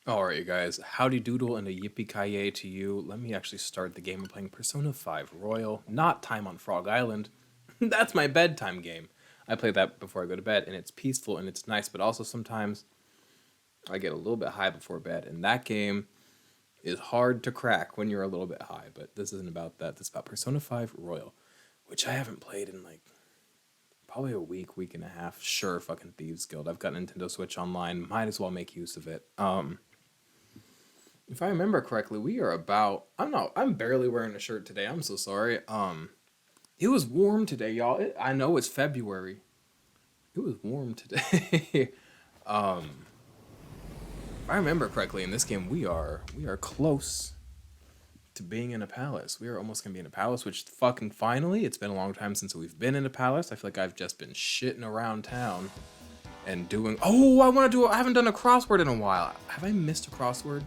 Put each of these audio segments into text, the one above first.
Alright, you guys, howdy doodle and a yippee-ki-yay to you. Let me actually start the game. I'm playing Persona 5 Royal, not Time on Frog Island. That's my bedtime game. I play that before I go to bed, and it's peaceful and it's nice, but also sometimes I get a little bit high before bed, and that game is hard to crack when you're a little bit high, but this isn't about that. This is about Persona 5 Royal, which I haven't played in like probably a week and a half. Sure, fucking Thieves Guild. I've got Nintendo Switch Online. Might as well make use of it. If I remember correctly, we are about I'm barely wearing a shirt today. I'm so sorry. It was warm today, y'all. I know it's February. It was warm today. If I remember correctly, in this game we are close to being in a palace. We are almost gonna be in a palace, which fucking finally, it's been a long time since we've been in a palace. I feel like I've just been shitting around town and doing I haven't done a crossword in a while. Have I missed a crossword?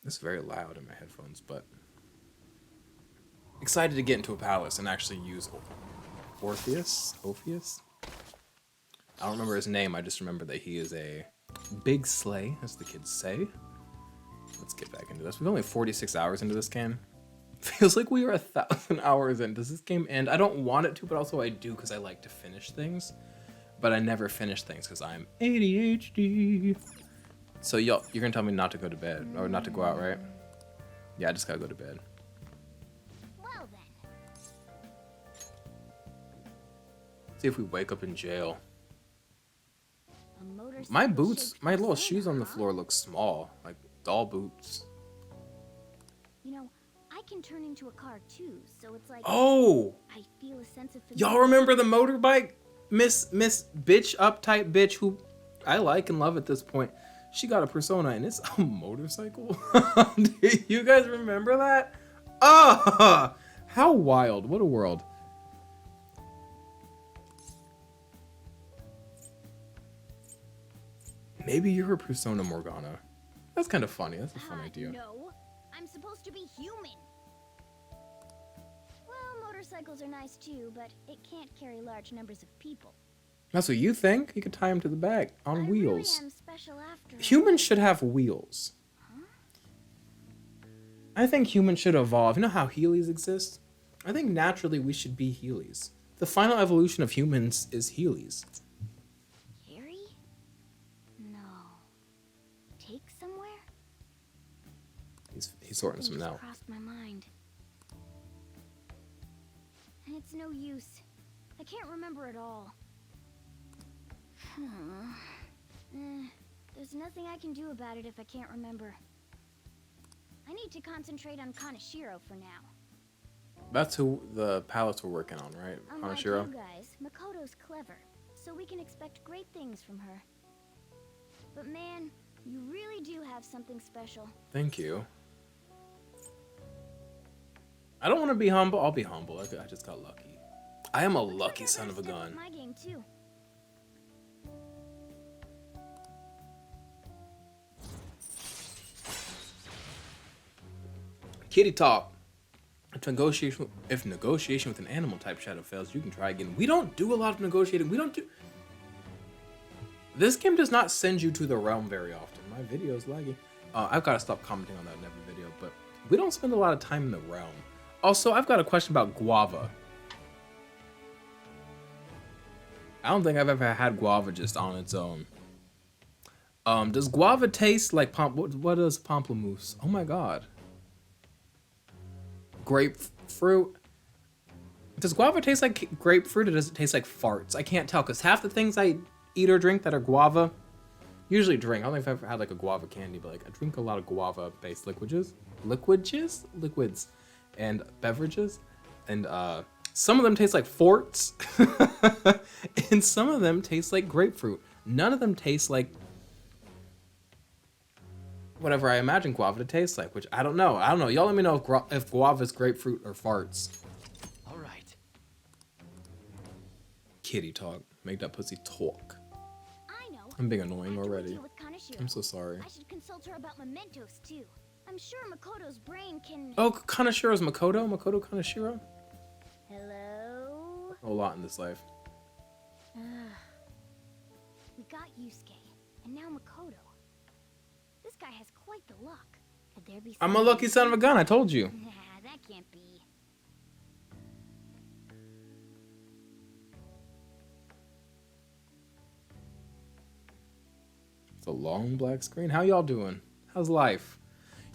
It's very loud in my headphones, but excited to get into a palace and actually use Orpheus? Ophius? I don't remember his name, I just remember that he is a big sleigh, as the kids say. Let's get back into this. We've only 46 hours into this game. Feels like we are 1,000 hours in. Does this game end? I don't want it to, but also I do because I like to finish things. But I never finish things because I'm ADHD. So you're gonna tell me not to go to bed, or not to go out, right? Yeah, I just gotta go to bed. Well then. See if we wake up in jail. A motorcycle My boots, shaped my little persona, shoes on the huh? floor look small, like doll boots. You know, I can turn into a car too, so it's like Oh, I feel a sense of y'all remember the motorbike? Miss bitch, uptight bitch who I like and love at this point. She got a persona and it's a motorcycle. Do you guys remember that? Oh, how wild. What a world. Maybe you're a persona Morgana. That's kind of funny. That's a fun idea. No, I'm supposed to be human. Well, motorcycles are nice too, but it can't carry large numbers of people. That's what you think? You could tie them to the back on wheels. I really am special after all. Humans should have wheels. Huh? I think humans should evolve. You know how Heelys exist? I think naturally we should be Heelys. The final evolution of humans is Heelys. Carry? No. Take somewhere? He's sorting some Things out. crossed my mind. And it's no use. I can't remember it all. There's nothing I can do about it if I can't remember. I need to concentrate on Kaneshiro for now. That's who the palace we're working on, right? Unlike Kaneshiro? you guys, Makoto's clever, so we can expect great things from her. But man, you really do have something special. Thank you. I don't want to be humble. I'll be humble. I just got lucky. I am a Looks lucky like I son better of a step up gun. my game too. Kitty talk. If negotiation with an animal type shadow fails, you can try again. We don't do a lot of negotiating. We don't do. This game does not send you to the realm very often. My video is laggy. I've got to stop commenting on that in every video, but we don't spend a lot of time in the realm. Also, I've got a question about guava. I don't think I've ever had guava just on its own. Does guava taste like what is pamplemousse? Oh my god. Grapefruit. Does guava taste like grapefruit or does it taste like farts? I can't tell because half the things I eat or drink that are guava, usually drink. I don't think I've ever had like a guava candy, but like I drink a lot of guava-based liquids, and beverages, and some of them taste like forts, and some of them taste like grapefruit. None of them taste like whatever I imagine guava to taste like, which I don't know. Y'all let me know if guava is grapefruit or farts. All right. Kitty talk. Make that pussy talk. I know. I'm being annoying After we already. deal with Kaneshiro, I'm so sorry. I should consult her about mementos too. I'm sure Makoto's brain can. Oh, Kanashiro's Makoto? Makoto Kanashiro? Hello. A lot in this life. We got Yusuke, and now Makoto. guy has quite the luck. Could there be I'm a lucky son of a gun, I told you. Nah, that can't be. It's a long black screen. How y'all doing? How's life?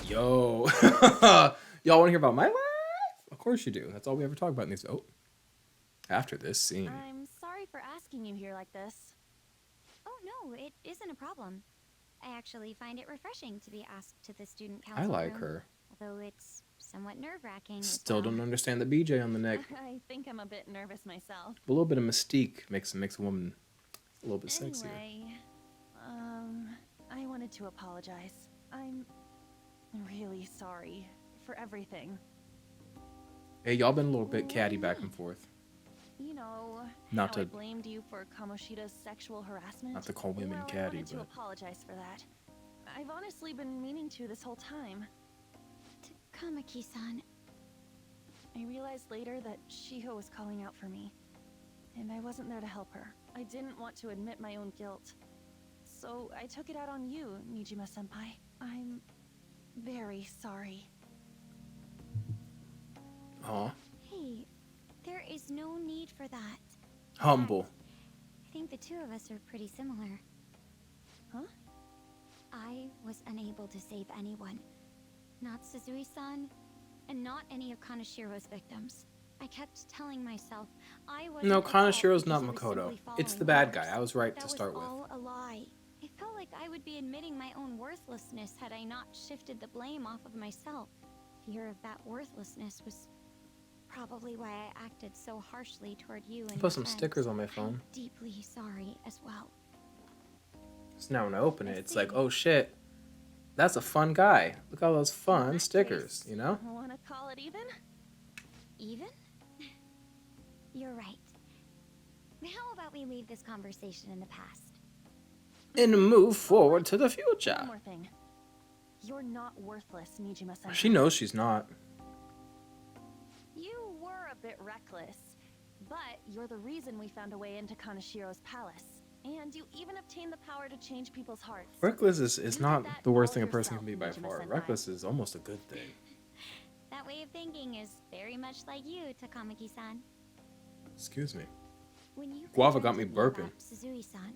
Yo. Y'all want to hear about my life? Of course you do. That's all we ever talk about in these. Oh. After this scene. I'm sorry for asking you here like this. Oh no, it isn't a problem. I actually find it refreshing to be asked to the student council I like room, her. although it's somewhat nerve-wracking. Still don't understand the BJ on the neck. I think I'm a bit nervous myself. A little bit of mystique makes a woman a little bit sexier. Anyway, I wanted to apologize. I'm really sorry for everything. Hey, y'all been a little bit catty back and forth. You know, Not how I to- blamed you for Kamoshida's sexual harassment. Not to call women well, I catty, wanted to but apologize for that. I've honestly been meaning to this whole time. Kamaki-san. I realized later that Siaha was calling out for me, and I wasn't there to help her. I didn't want to admit my own guilt, so I took it out on you, Nijima-senpai. I'm very sorry. aw, Hey, there is no need for that. humble. I think the two of us are pretty similar. Huh? I was unable to save anyone. Not Suzui-san, and not any of Kanashiro's victims. I kept telling myself I wasn't No, at fault Kanashiro's because not I was Makoto. simply It's the following bad guy. orders. I was right That to was start with. all a lie. I felt like I would be admitting my own worthlessness had I not shifted the blame off of myself. Fear of that worthlessness was probably why I acted so harshly toward you and Put your some friends. stickers on my I'm phone. deeply sorry as well. So now when I open it, I it's like, see. oh shit, that's a fun guy. Look at all those In fun that stickers, case, you know? Wanna call it even? Even? You're right. How about we leave this conversation in the past? And move forward to the One future. more thing. You're not worthless, Nijima-senpai. She knows she's not. You were a bit reckless, but you're the reason we found a way into Kanashiro's palace. And you even obtained the power to change people's hearts. Reckless is You did not that the worst all thing a person yourself, can be by far. Nijima-senpai. Reckless is almost a good thing. That way of thinking is very much like you, Takamaki-san. Excuse me. When you Guava got me confronted burping. about Suzui-san,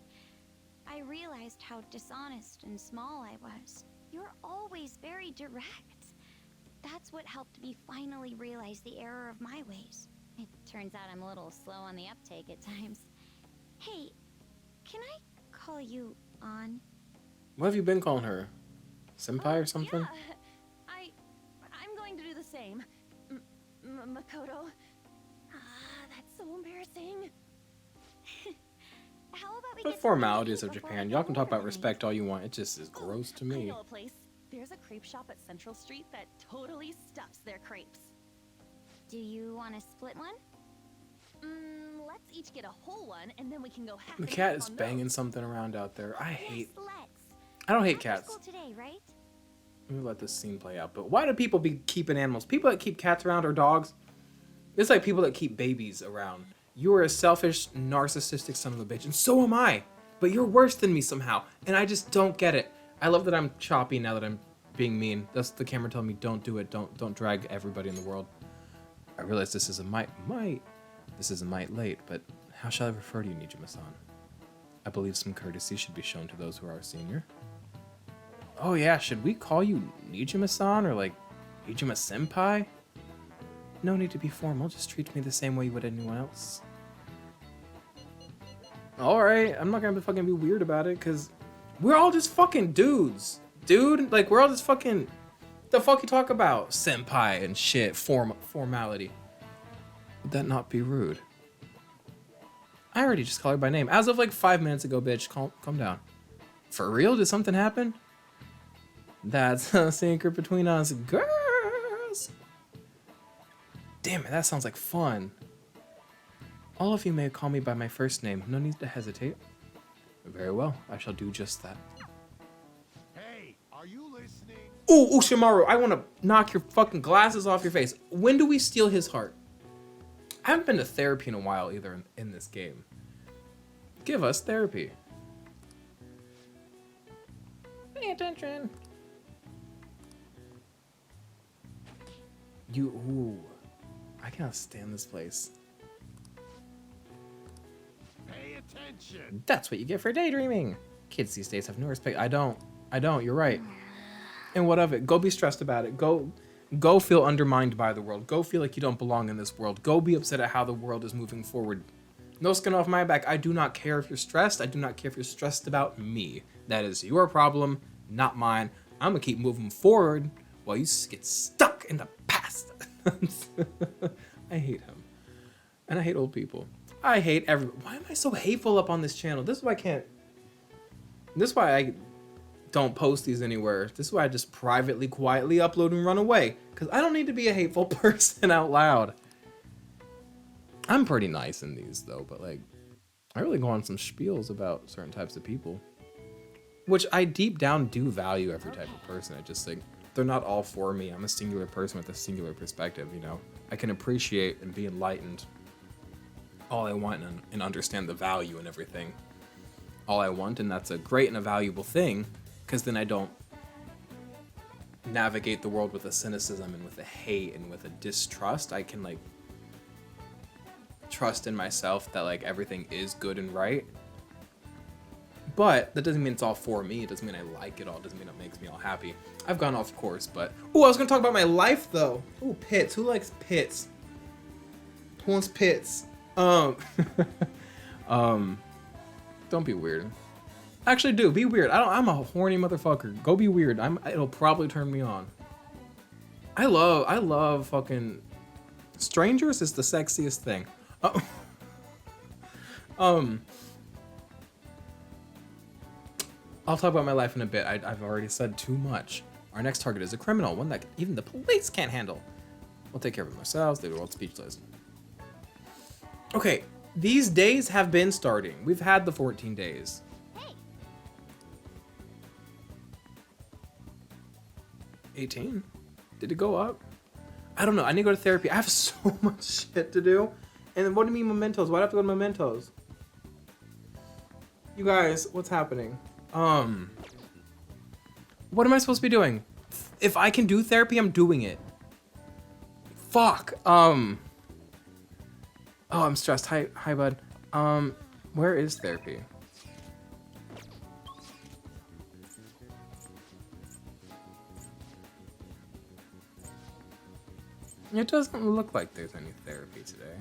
I realized how dishonest and small I was. You're always very direct. That's what helped me finally realize the error of my ways. It turns out I'm a little slow on the uptake at times. Hey, can I call you on? What have you been calling her? Senpai or something? Yeah, I'm going to do the same. Makoto. That's so embarrassing. How about we The get something to formalities eat of before I Japan. go Y'all can talk over about tonight? respect all you want. It just is gross to I me. know a place. There's a crepe shop at Central Street that totally stuffs their crepes. Do you want to split one? Let's each get a whole one, and then we can go half The and cat half is on banging those. something around out there. I hate. Yes, let's. I don't hate After cats. school today, right? Let me let this scene play out. But why do people be keeping animals? People that keep cats around or dogs, it's like people that keep babies around. You are a selfish, narcissistic son of a bitch, and so am I. But you're worse than me somehow, and I just don't get it. I love that I'm choppy now that I'm being mean. That's the camera telling me don't do it. Don't drag everybody in the world. I realize this is a might late, but how shall I refer to you, Nijima-san? I believe some courtesy should be shown to those who are our senior. Oh yeah, should we call you Nijima-san or like Nijima-senpai? No need to be formal, just treat me the same way you would anyone else. Alright, I'm not gonna fucking be weird about it, cause we're all just fucking dudes. Dude, like we're all just fucking the fuck you talk about? Senpai and shit, formality. Would that not be rude? I already just called her by name. As of like 5 minutes ago, bitch, calm down. For real? Did something happen? That's a secret between us girls. Damn it, that sounds like fun. All of you may call me by my first name. No need to hesitate. Very well, I shall do just that. Hey, are you listening? Ooh, Shimaru, I want to knock your fucking glasses off your face. When do we steal his heart? I haven't been to therapy in a while either in this game. Give us therapy. Pay attention. Ooh. I cannot stand this place. Pay attention. That's what you get for daydreaming. Kids these days have no respect. I don't. You're right. And what of it? Go be stressed about it. Go feel undermined by the world. Go feel like you don't belong in this world. Go be upset at how the world is moving forward. No skin off my back. I do not care if you're stressed. I do not care if you're stressed about me. That is your problem, not mine. I'm gonna keep moving forward while you get stuck in the past. I hate him. And I hate old people. I hate everyone. Why am I so hateful up on this channel? This is why I don't post these anywhere. This is why I just privately, quietly upload and run away. Because I don't need to be a hateful person out loud. I'm pretty nice in these though, but like, I really go on some spiels about certain types of people. Which I deep down do value every type of person. I just think they're not all for me. I'm a singular person with a singular perspective, you know? I can appreciate and be enlightened all I want and understand the value and everything. All I want, and that's a great and a valuable thing, because then I don't navigate the world with a cynicism and with a hate and with a distrust. I can like trust in myself that like everything is good and right. But that doesn't mean it's all for me. It doesn't mean I like it all. It doesn't mean it makes me all happy. I've gone off course, but ooh, I was gonna talk about my life though. Ooh, pits. Who likes pits? Who wants pits? Don't be weird. Actually, do be weird. I'm a horny motherfucker. Go be weird. It'll probably turn me on. I love fucking strangers is the sexiest thing. I'll talk about my life in a bit. I've already said too much. Our next target is a criminal, one that even the police can't handle. We'll take care of it ourselves. They were all speechless. Okay, these days have been starting. We've had the 14 days. Hey. 18? Did it go up? I don't know. I need to go to therapy. I have so much shit to do. And then what do you mean mementos? Why do I have to go to mementos? You guys, what's happening? What am I supposed to be doing? If I can do therapy, I'm doing it. Fuck. Oh, I'm stressed. Hi, bud. Where is therapy? It doesn't look like there's any therapy today.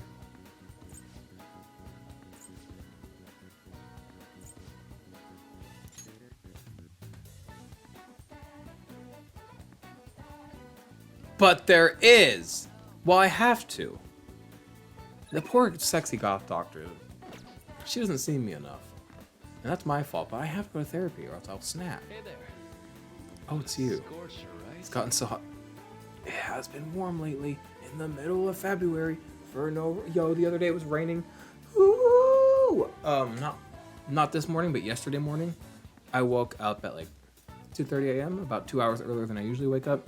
But there is. Well, I have to. The poor sexy goth doctor. She doesn't see me enough. And that's my fault, but I have to go to therapy or else I'll snap. Hey there. Oh, it's you. Scorcher, right? It's gotten so hot. It has been warm lately. In the middle of February. The other day it was raining. Ooh! Not this morning, but yesterday morning. I woke up at like 2:30 a.m., about 2 hours earlier than I usually wake up.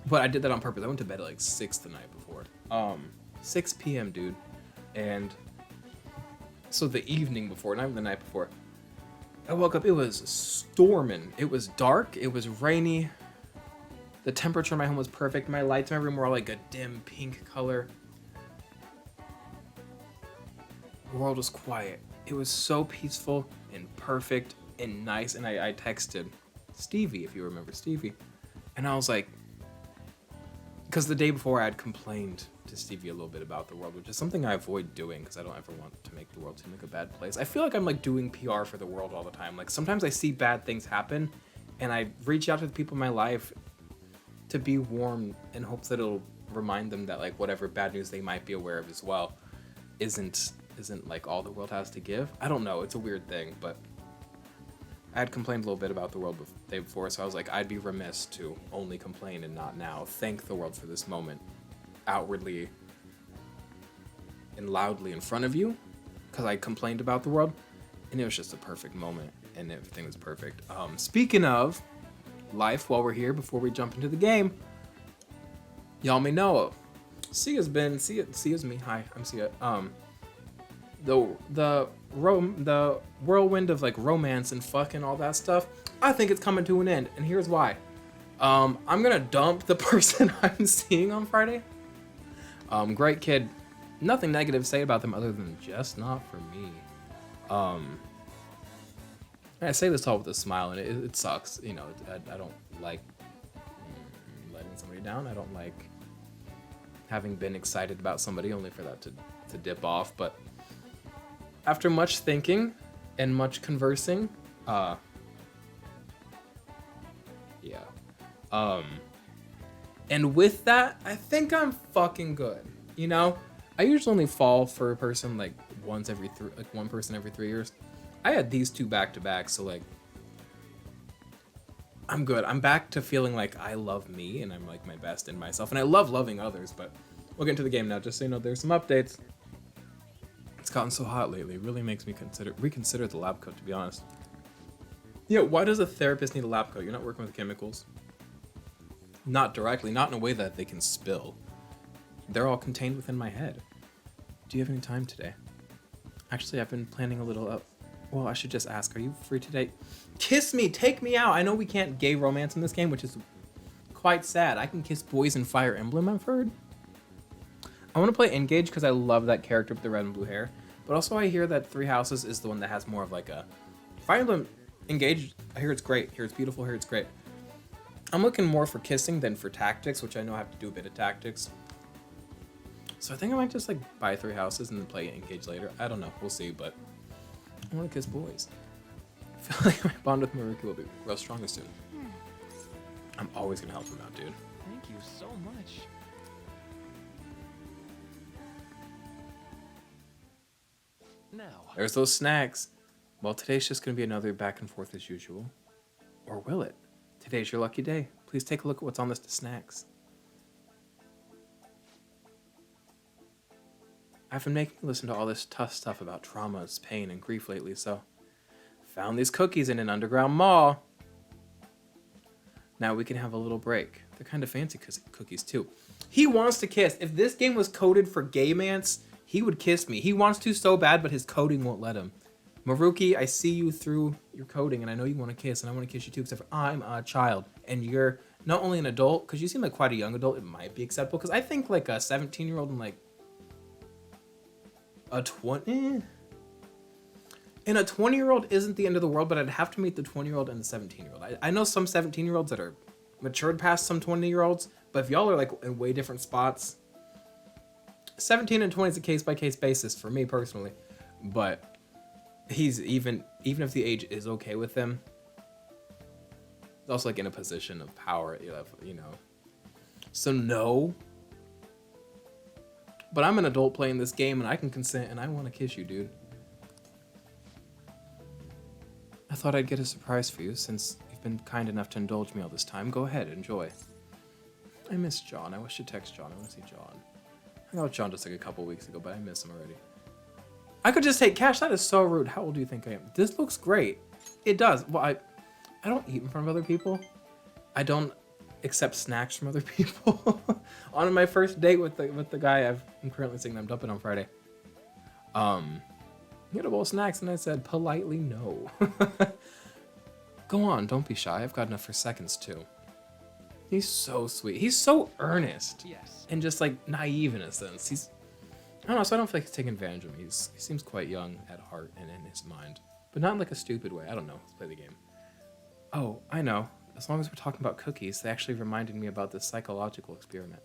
But I did that on purpose. I went to bed at like 6 the night before. 6 p.m., dude. And so the evening before, not even the night before, I woke up, it was storming. It was dark, it was rainy. The temperature in my home was perfect. My lights in my room were all like a dim pink color. The world was quiet. It was so peaceful and perfect and nice. And I texted Stevie, if you remember Stevie. And I was like, because the day before I had complained to Stevie a little bit about the world, which is something I avoid doing because I don't ever want to make the world seem like a bad place. I feel like I'm like doing PR for the world all the time. Like sometimes I see bad things happen and I reach out to the people in my life to be warm in hopes that it'll remind them that like whatever bad news they might be aware of as well isn't like all the world has to give. I don't know. It's a weird thing, but I had complained a little bit about the world the day before, so I was like, I'd be remiss to only complain and not now. Thank the world for this moment, outwardly and loudly in front of you, because I complained about the world, and it was just a perfect moment, and everything was perfect. Speaking of life, while we're here, before we jump into the game, y'all may know, Sia's me. Hi, I'm Sia. The whirlwind of like romance and fucking all that stuff, I think it's coming to an end, and here's why. I'm gonna dump the person I'm seeing on Friday. Great kid. Nothing negative to say about them other than just not for me. And I say this all with a smile, and it sucks. You know, I don't like letting somebody down. I don't like having been excited about somebody only for that to dip off. But after much thinking and much conversing, yeah. And with that, I think I'm fucking good. You know, I usually only fall for a person like once every one person every 3 years. I had these two back to back, so like, I'm good. I'm back to feeling like I love me and I'm like my best in myself, and I love loving others. But we'll get into the game now. Just so you know, there's some updates. It's gotten so hot lately. It really makes me reconsider the lab coat, to be honest. Yeah, why does a therapist need a lab coat? You're not working with chemicals. Not directly, not in a way that they can spill. They're all contained within my head. Do you have any time today? Actually, I've been planning a little well, I should just ask, are you free today? Kiss me, take me out. I know we can't gay romance in this game, which is quite sad. I can kiss boys in Fire Emblem, I've heard. I want to play Engage because I love that character with the red and blue hair. But also I hear that Three Houses is the one that has more of like a... Fire Emblem Engage, I hear it's great. I hear it's beautiful, I hear it's great. I'm looking more for kissing than for tactics, which I know I have to do a bit of tactics. So I think I might just like buy Three Houses and then play Engage later. I don't know, we'll see, but I want to kiss boys. I feel like my bond with Maruki will be real stronger soon. I'm always gonna help him out, dude. Thank you so much. Now, There's those snacks. Well, today's just gonna be another back and forth as usual. Or will it? Today's your lucky day. Please take a look at what's on this to snacks. I've been making you listen to all this tough stuff about traumas, pain, and grief lately, so found these cookies in an underground mall. Now we can have a little break. They're kind of fancy cookies too. He wants to kiss. If this game was coded for Gaymance, he would kiss me. He wants to so bad, but his coding won't let him. Maruki, I see you through your coding, and I know you want to kiss, and I want to kiss you too, except for I'm a child, and you're not only an adult, because you seem like quite a young adult, it might be acceptable, because I think like a 17-year-old and like a 20... And a 20-year-old isn't the end of the world, but I'd have to meet the 20-year-old and the 17-year-old. I know some 17-year-olds that are matured past some 20-year-olds, but if y'all are like in way different spots, 17 and 20 is a case-by-case basis for me personally. But he's even if the age is okay with him, he's also like in a position of power, you know. So no. But I'm an adult playing this game, and I can consent, and I want to kiss you, dude. I thought I'd get a surprise for you, since you've been kind enough to indulge me all this time. Go ahead, enjoy. I miss John. I wish to text John. I want to see John. I hung out with John just like a couple weeks ago, but I miss him already. I could just take cash. That is so rude. How old do you think I am? This looks great. It does. Well, I don't eat in front of other people. I don't accept snacks from other people. On my first date with the guy I'm currently seeing them dumping on Friday. He had a bowl of snacks, and I said politely no. Go on, don't be shy. I've got enough for seconds too. He's so sweet. He's so earnest. yes. And just like naive in a sense. I don't know, so I don't feel like he's taking advantage of me. He seems quite young at heart and in his mind. But not in like a stupid way. I don't know. Let's play the game. Oh, I know. As long as we're talking about cookies, they actually reminded me about this psychological experiment.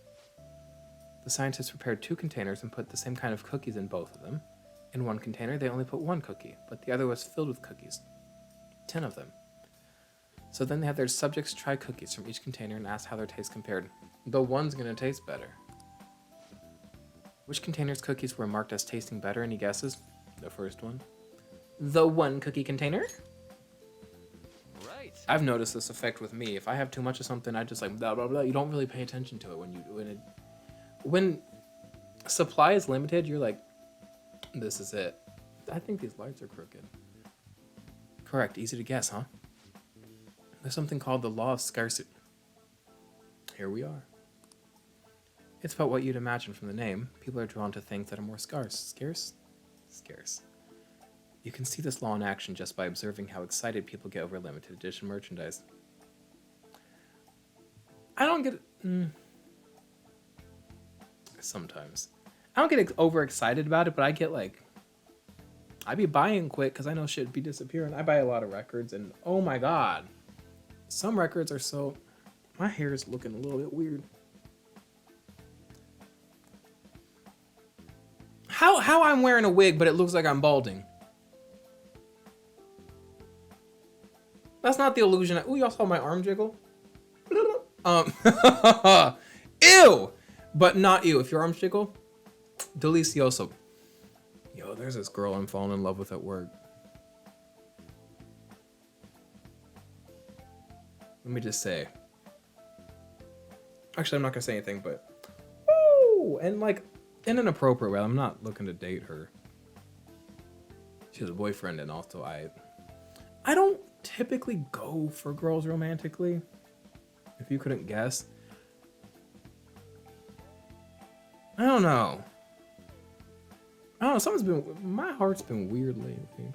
The scientists prepared 2 containers and put the same kind of cookies in both of them. In one container, they only put 1 cookie, but the other was filled with cookies. 10 of them. So then they had their subjects try cookies from each container and asked how their taste compared. The one's gonna taste better. Which container's cookies were marked as tasting better? Any guesses? The first one. The 1 cookie container? Right. I've noticed this effect with me. If I have too much of something, I just like blah blah blah. You don't really pay attention to it when supply is limited. You're like, this is it. I think these lights are crooked. Correct. Easy to guess, huh? There's something called the law of scarcity. Here we are. It's about what you'd imagine from the name. People are drawn to things that are more scarce. Scarce? Scarce. You can see this law in action just by observing how excited people get over limited edition merchandise. I don't get sometimes. I don't get overexcited about it, but I get like I be buying quick because I know shit be disappearing. I buy a lot of records, and oh my god, some records are so. My hair is looking a little bit weird. How I'm wearing a wig, but it looks like I'm balding. That's not the illusion. Ooh, y'all saw my arm jiggle? Ew! But not ew. If your arms jiggle, delicioso. Yo, there's this girl I'm falling in love with at work. Let me just say. Actually, I'm not gonna say anything, but woo! And like, in an appropriate way. I'm not looking to date her. She has a boyfriend, and also I don't typically go for girls romantically. If you couldn't guess. I don't know. My heart's been weird lately.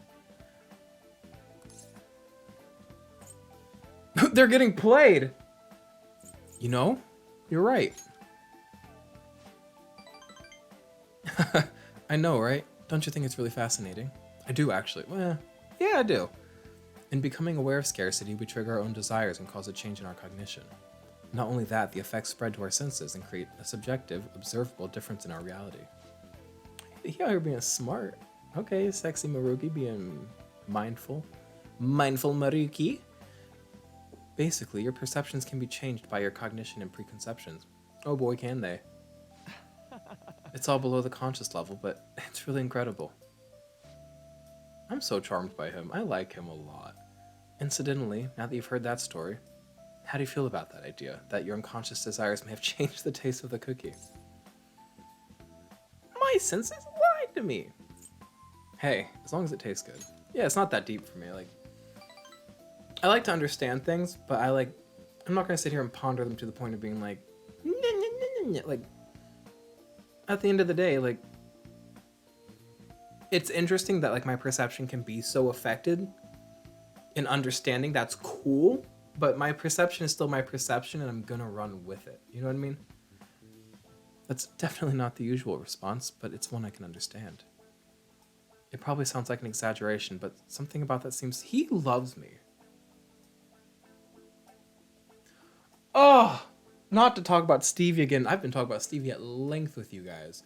They're getting played. You know, you're right. I know, right? Don't you think it's really fascinating? I do, actually. Well, yeah, I do. In becoming aware of scarcity, we trigger our own desires and cause a change in our cognition. Not only that, the effects spread to our senses and create a subjective, observable difference in our reality. He out here being smart. Okay, sexy Maruki being mindful. Mindful Maruki. Basically, your perceptions can be changed by your cognition and preconceptions. Oh boy, can they. It's all below the conscious level, but it's really incredible. I'm so charmed by him. I like him a lot. Incidentally, now that you've heard that story, how do you feel about that idea, that your unconscious desires may have changed the taste of the cookie? My senses lied to me. Hey, as long as it tastes good. Yeah, it's not that deep for me. Like, I like to understand things, but I'm not gonna sit here and ponder them to the point of being like, like, at the end of the day, like, it's interesting that like my perception can be so affected in understanding. That's cool, but my perception is still my perception, and I'm gonna run with it. You know what I mean? That's definitely not the usual response, but it's one I can understand. It probably sounds like an exaggeration, but something about that seems... He loves me. Oh, not to talk about Stevie again. I've been talking about Stevie at length with you guys.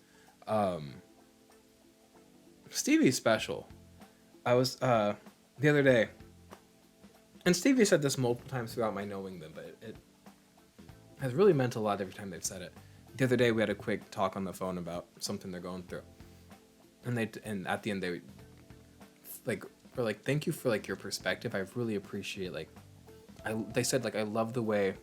Stevie's special. I was, the other day, and Stevie said this multiple times throughout my knowing them, but it has really meant a lot every time they've said it. The other day we had a quick talk on the phone about something they're going through. And at the end they were like, thank you for like your perspective. I really appreciate they said like, I love the way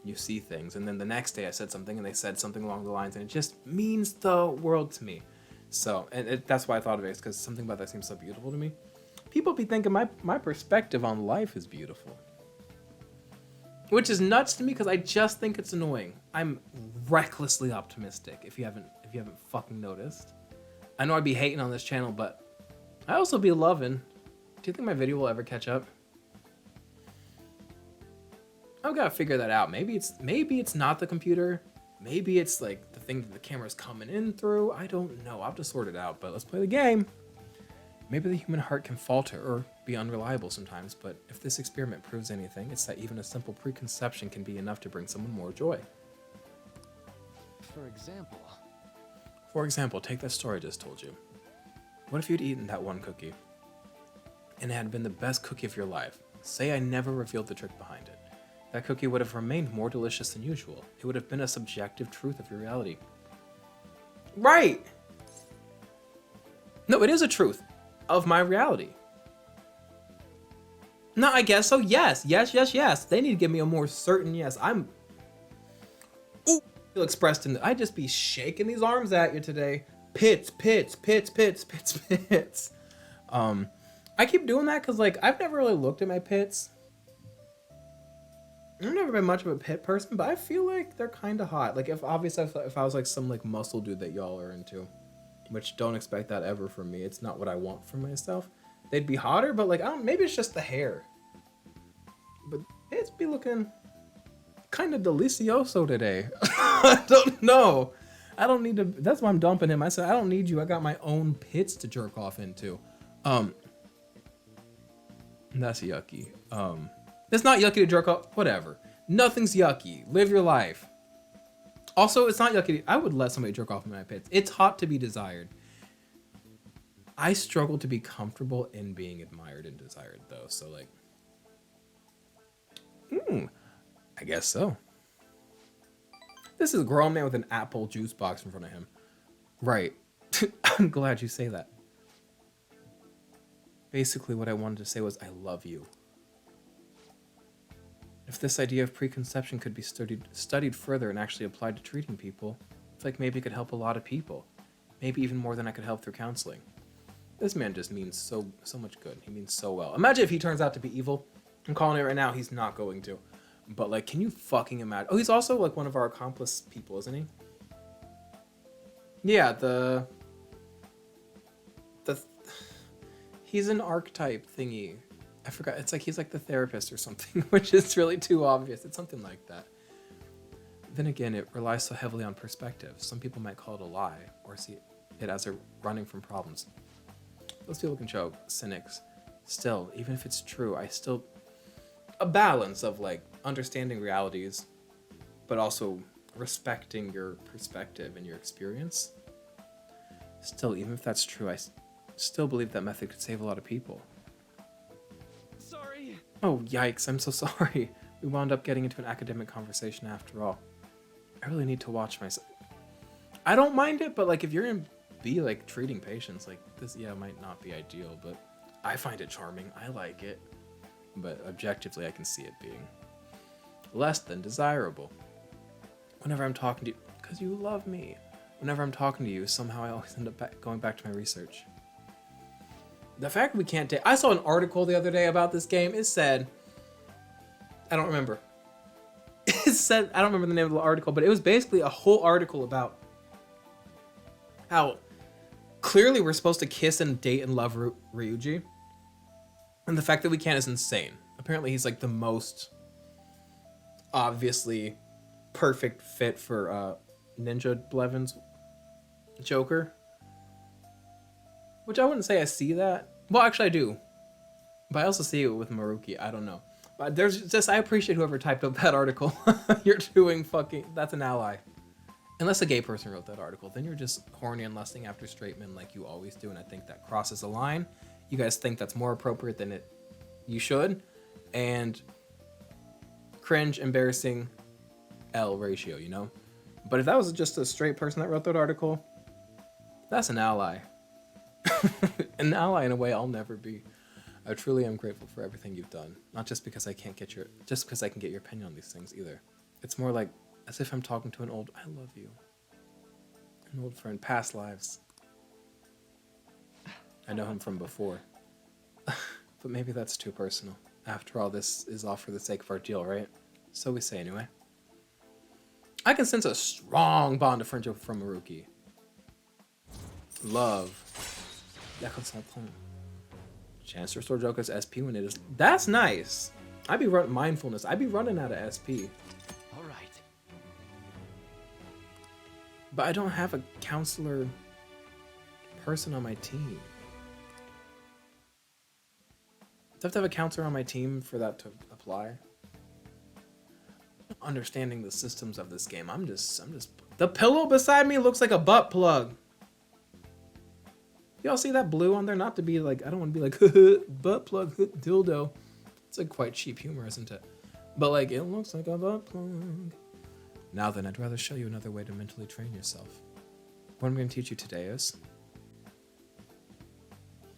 you see things. And then the next day I said something and they said something along the lines, and it just means the world to me. So, and that's why I thought of it, because something about that seems so beautiful to me. People be thinking my perspective on life is beautiful. Which is nuts to me, because I just think it's annoying. I'm recklessly optimistic, if you haven't fucking noticed. I know I'd be hating on this channel, but I also be loving. Do you think my video will ever catch up? I've got to figure that out. Maybe it's not the computer. Maybe it's like the thing that the camera's coming in through. I don't know. I'll have to sort it out, but let's play the game. Maybe the human heart can falter or be unreliable sometimes, but if this experiment proves anything, it's that even a simple preconception can be enough to bring someone more joy. For example, take that story I just told you. What if you'd eaten that one cookie, and it had been the best cookie of your life? Say I never revealed the trick behind it. That cookie would have remained more delicious than usual. It would have been a subjective truth of your reality. Right! No, it is a truth of my reality. No, I guess so. Yes. They need to give me a more certain yes. Feel expressed in I just be shaking these arms at you today. Pits. I keep doing that because like I've never really looked at my pits. I've never been much of a pit person, but I feel like they're kind of hot. Like if I was like some like muscle dude that y'all are into, which don't expect that ever from me. It's not what I want for myself. They'd be hotter, but like maybe it's just the hair. But pits be looking kind of delicioso today. I don't know. I don't need to. That's why I'm dumping him. I said, I don't need you. I got my own pits to jerk off into. That's yucky. It's not yucky to jerk off. Whatever. Nothing's yucky. Live your life. Also, it's not yucky. I would let somebody jerk off in my pits. It's hot to be desired. I struggle to be comfortable in being admired and desired, though. So, like, I guess so. This is a grown man with an apple juice box in front of him. Right. I'm glad you say that. Basically, what I wanted to say was, I love you. If this idea of preconception could be studied further and actually applied to treating people, I feel like maybe it could help a lot of people. Maybe even more than I could help through counseling. This man just means so much good. He means so well. Imagine if he turns out to be evil. I'm calling it right now. He's not going to. But, like, can you fucking imagine? Oh, he's also, like, one of our accomplice people, isn't he? Yeah, he's an archetype thingy. I forgot. It's like he's like the therapist or something, which is really too obvious. It's something like that. Then again, it relies so heavily on perspective. Some people might call it a lie or see it as a running from problems. Those people can show cynics. Still, even if it's true, a balance of like understanding realities, but also respecting your perspective and your experience. Still, even if that's true, I still believe that method could save a lot of people. Sorry. Oh, yikes, I'm so sorry. We wound up getting into an academic conversation after all. I really need to watch myself. I don't mind it, but like if you're gonna be like treating patients, like this, yeah, might not be ideal, but I find it charming. I like it. But objectively, I can see it being less than desirable. Whenever I'm talking to you, because you love me. Whenever I'm talking to you, somehow I always end up going back to my research. The fact we can't take... I saw an article the other day about this game. It said... I don't remember. It said... I don't remember the name of the article, but it was basically a whole article about how clearly we're supposed to kiss and date and love Ryuji. And the fact that we can't is insane. Apparently he's like the most obviously perfect fit for Ninja Blevins Joker. Which I wouldn't say I see that. Well, actually I do. But I also see it with Maruki. I don't know. But there's just, I appreciate whoever typed up that article. You're doing fucking, that's an ally. Unless a gay person wrote that article, then you're just horny and lusting after straight men like you always do. And I think that crosses a line. You guys think that's more appropriate than you should. And cringe, embarrassing, L ratio, you know? But if that was just a straight person that wrote that article, that's an ally. An ally in a way I'll never be. I truly am grateful for everything you've done. Not just because I can get your opinion on these things either. It's more like as if I'm talking to I love you. An old friend, past lives. I know him from before. But maybe that's too personal. After all, this is all for the sake of our deal, right? So we say anyway. I can sense a strong bond of friendship from Maruki. Love. Chance to restore Joker's SP when it is... That's nice! I'd be running mindfulness. I'd be running out of SP. All right. But I don't have a counselor person on my team. Do I have to have a counselor on my team for that to apply? Understanding the systems of this game, I'm just... The pillow beside me looks like a butt plug. Y'all see that blue on there? Not to be like, I don't want to be like, butt plug, dildo. It's like quite cheap humor, isn't it? But like, it looks like a butt plug. Now then, I'd rather show you another way to mentally train yourself. What I'm going to teach you today is...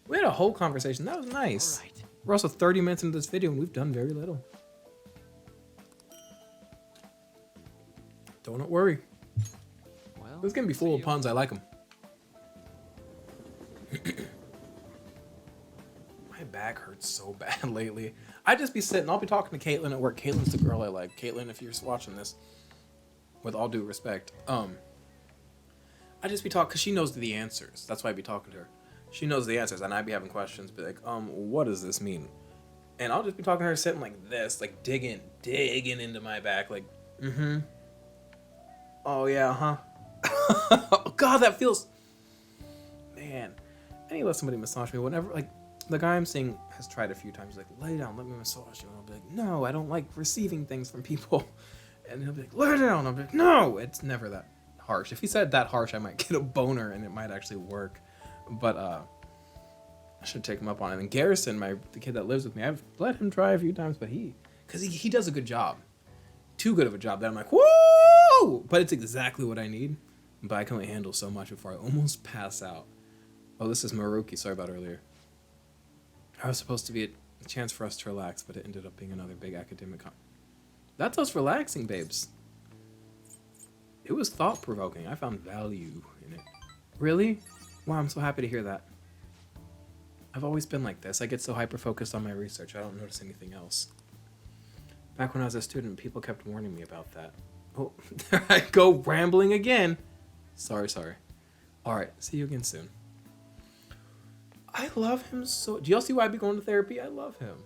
We had a whole conversation. That was nice. All right. We're also 30 minutes into this video and we've done very little. Don't worry. Well, This game be full of puns. I like them. My back hurts so bad lately. I just be sitting. I'll be talking to Caitlin at work. Caitlin's the girl I like. Caitlin, if you're watching this, with all due respect, I just be talking because she knows the answers. That's why I be talking to her. She knows the answers, and I'd be having questions. Be like, what does this mean? And I'll just be talking to her, sitting like this, like digging into my back, like Mm-hmm. Oh, yeah, huh? Oh, God, that feels... Man. I need to let somebody massage me. Whenever, like, the guy I'm seeing has tried a few times, like, lay down, let me massage you. And I'll be like, no, I don't like receiving things from people. And he'll be like, lay down. I'll be like, no. It's never that harsh. If he said that harsh, I might get a boner and it might actually work. But, I should take him up on it. And Garrison, the kid that lives with me, I've let him try a few times, but because he does a good job. Too good of a job that I'm like, whoa! But it's exactly what I need. But I can only handle so much before I almost pass out. Oh, this is Maruki. Sorry about earlier. I was supposed to be a chance for us to relax, but it ended up being another big academic That's us relaxing, babes. It was thought-provoking. I found value in it. Really? Wow, I'm so happy to hear that. I've always been like this. I get so hyper-focused on my research, I don't notice anything else. Back when I was a student, people kept warning me about that. Oh, there I go rambling again. Sorry. Alright, see you again soon. I love him so... Do y'all see why I be going to therapy? I love him.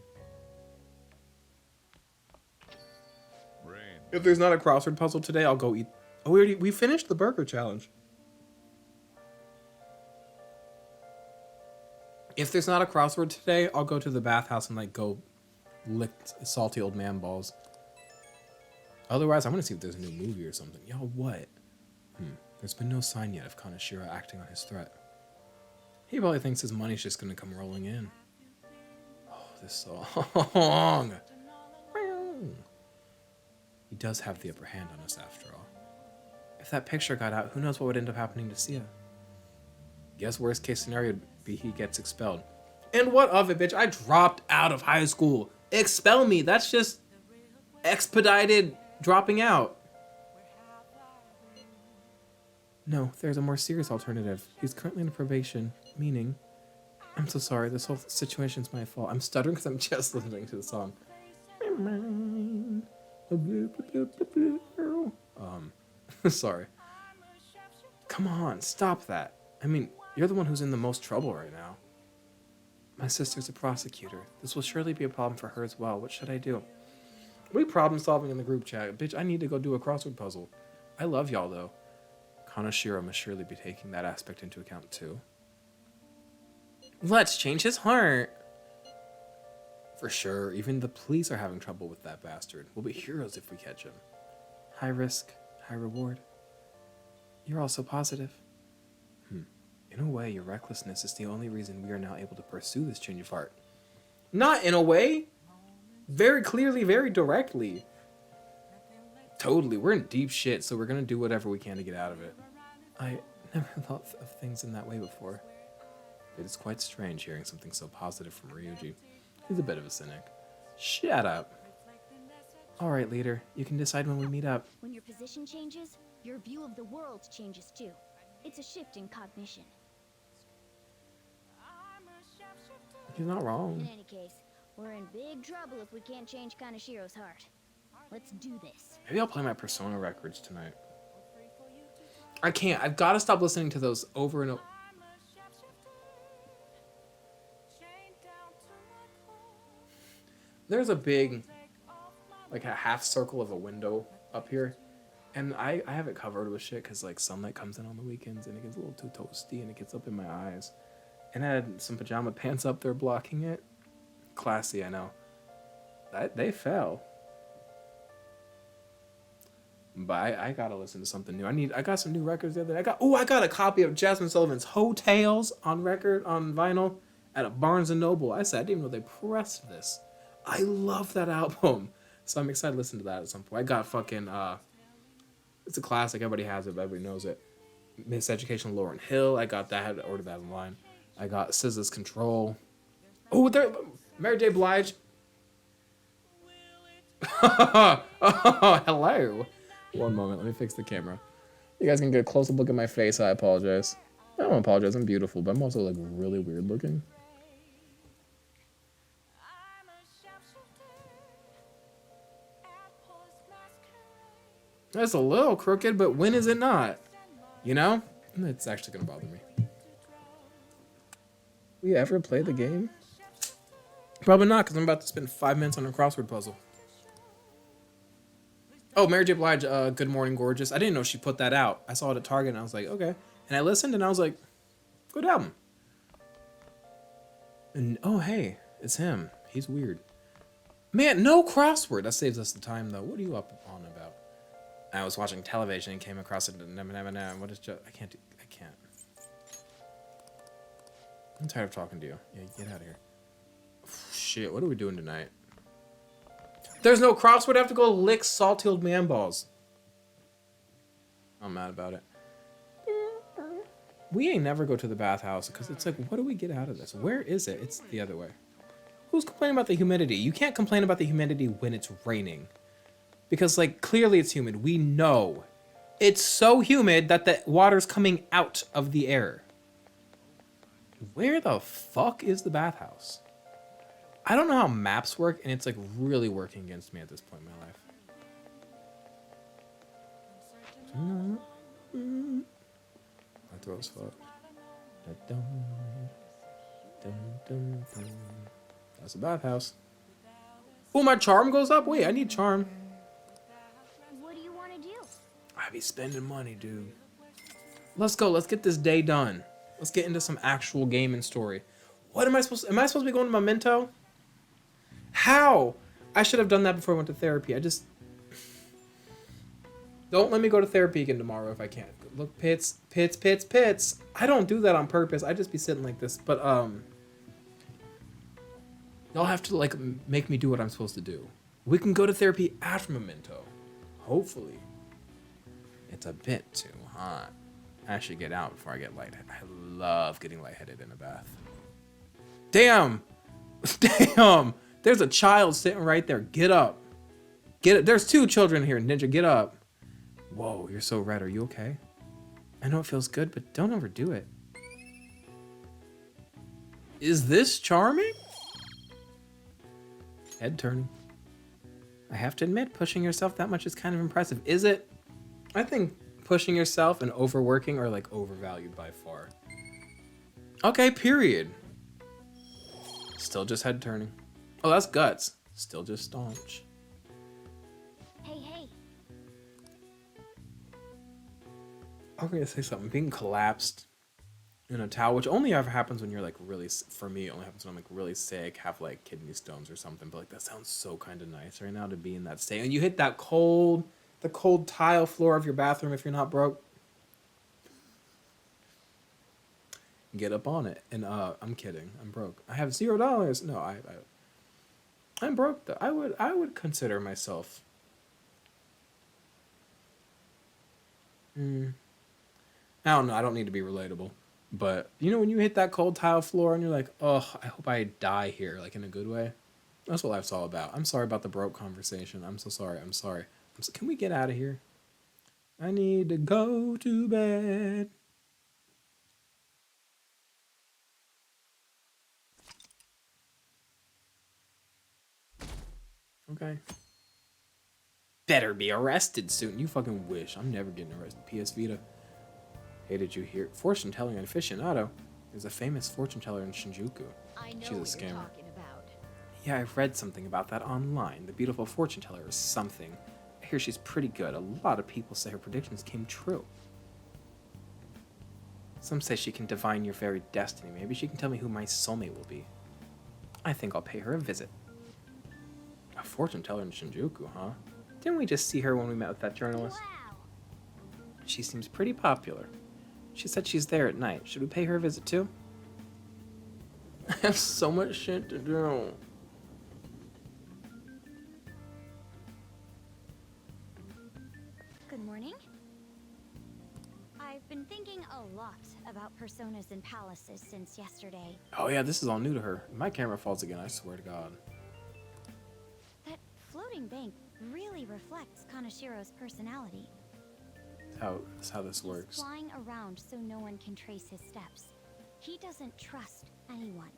Rain. If there's not a crossword puzzle today, I'll go eat... Oh, we finished the burger challenge. If there's not a crossword today, I'll go to the bathhouse and, like, go lick salty old man balls. Otherwise, I want to see if there's a new movie or something. Y'all, what? There's been no sign yet of Kaneshiro acting on his threat. He probably thinks his money's just gonna come rolling in. Oh, this song. He does have the upper hand on us after all. If that picture got out, who knows what would end up happening to Siaha? Guess worst case scenario would be he gets expelled. And what of it, bitch? I dropped out of high school. Expel me. That's just expedited dropping out. No, there's a more serious alternative. He's currently in probation, meaning... I'm so sorry, this whole situation's my fault. I'm stuttering because I'm just listening to the song. Sorry. Come on, stop that. I mean, you're the one who's in the most trouble right now. My sister's a prosecutor. This will surely be a problem for her as well. What should I do? We problem solving in the group chat. Bitch, I need to go do a crossword puzzle. I love y'all, though. Kaneshiro must surely be taking that aspect into account, too. Let's change his heart! For sure, even the police are having trouble with that bastard. We'll be heroes if we catch him. High risk, high reward. You're all so positive. In a way, your recklessness is the only reason we are now able to pursue this change of heart. Not in a way! Very clearly, very directly. Totally, we're in deep shit, so we're gonna do whatever we can to get out of it. I never thought of things in that way before. It is quite strange hearing something so positive from Ryuji. He's a bit of a cynic. Shut up. Alright, leader, you can decide when we meet up. When your position changes, your view of the world changes too. It's a shift in cognition. He's not In wrong. any case, we're in big trouble if we can't change Kaneshiro's heart. Let's do this. Maybe I'll play my Persona records tonight. I can't. I've got to stop listening to those over and over. There's a big, like a half circle of a window up here. And I have it covered with shit because like sunlight comes in on the weekends and it gets a little too toasty and it gets up in my eyes. And I had some pajama pants up there blocking it. Classy, I know. They fell. But I gotta listen to something new. I got some new records the other day. I got a copy of Jasmine Sullivan's Hotels on record, on vinyl, at a Barnes & Noble. I said, I didn't even know they pressed this. I love that album. So I'm excited to listen to that at some point. I got fucking, it's a classic. Everybody has it, but everybody knows it. Miseducation of Lauryn Hill. I got that. I had to order that online. I got SZA's Control. Oh, there, Mary J. Blige. Oh, hello. One moment, let me fix the camera. You guys can get a close-up look at my face. I apologize. I don't apologize. I'm beautiful, but I'm also like really weird looking. That's a little crooked, but when is it not? You know? It's actually gonna bother me. We ever play the game? Probably not, because I'm about to spend 5 minutes on a crossword puzzle. Oh, Mary J. Blige, Good Morning Gorgeous. I didn't know she put that out. I saw it at Target and I was like, okay. And I listened and I was like, good album. And oh, hey, it's him. He's weird. Man, no crossword. That saves us the time, though. What are you up on about? I was watching television and came across it. What is I can't do. I can't. I'm tired of talking to you. Yeah, get out of here. Shit, what are we doing tonight? There's no crossword. I have to go lick salty old man balls. I'm mad about it. We ain't never go to the bathhouse because it's like, what do we get out of this? Where is it? It's the other way. Who's complaining about the humidity? You can't complain about the humidity when it's raining. Because, like, clearly it's humid. We know. It's so humid that the water's coming out of the air. Where the fuck is the bathhouse? I don't know how maps work, and it's, like, really working against me at this point in my life. My throat's fucked. That's a bathhouse. Oh, my charm goes up? Wait, I need charm. What do you want to do? I be spending money, dude. Let's go. Let's get this day done. Let's get into some actual gaming story. What am I supposed to... Am I supposed to be going to Memento? How? I should have done that before I went to therapy. I just... Don't let me go to therapy again tomorrow if I can't. Look, pits. I don't do that on purpose. I just be sitting like this. But, y'all have to, like, make me do what I'm supposed to do. We can go to therapy after Memento. Hopefully. It's a bit too hot. I should get out before I get lightheaded. I love getting lightheaded in a bath. Damn! Damn! There's a child sitting right there. Get up. Get it. There's 2 children here. Ninja, get up. Whoa, you're so red. Are you okay? I know it feels good, but don't overdo it. Is this charming? Head turning. I have to admit, pushing yourself that much is kind of impressive. Is it? I think pushing yourself and overworking are like overvalued by far. Okay, period. Still just head turning. Oh, that's guts. Still just staunch. Hey, hey. I'm gonna say something. Being collapsed in a towel, which only ever happens when you're like really, for me, it only happens when I'm like really sick, have like kidney stones or something. But like that sounds so kind of nice right now to be in that state. And you hit that the cold tile floor of your bathroom if you're not broke. Get up on it. And I'm kidding. I'm broke. I have $0. No, I'm broke though. I would consider myself. I don't know. I don't need to be relatable. But, you know, when you hit that cold tile floor and you're like, oh, I hope I die here, like in a good way. That's what life's all about. I'm sorry about the broke conversation. I'm so sorry. I'm sorry. Can we get out of here? I need to go to bed. Okay. Better be arrested soon. You fucking wish. I'm never getting arrested. PS Vita. Hey, did you hear? Fortune telling aficionado. There's a famous fortune teller in Shinjuku. I know She's a what scammer. you're talking about. Yeah, I've read something about that online. The beautiful fortune teller is something. I hear she's pretty good. A lot of people say her predictions came true. Some say she can divine your very destiny. Maybe she can tell me who my soulmate will be. I think I'll pay her a visit. A fortune teller in Shinjuku, huh? Didn't we just see her when we met with that journalist? Wow. She seems pretty popular. She said she's there at night. Should we pay her a visit too? I have so much shit to do. Good morning. I've been thinking a lot about personas and palaces since yesterday. Oh yeah, this is all new to her. If my camera falls again, I swear to God. That floating bank really reflects Kanashiro's personality. That's how this works. Flying around so no one can trace his steps. He doesn't trust anyone.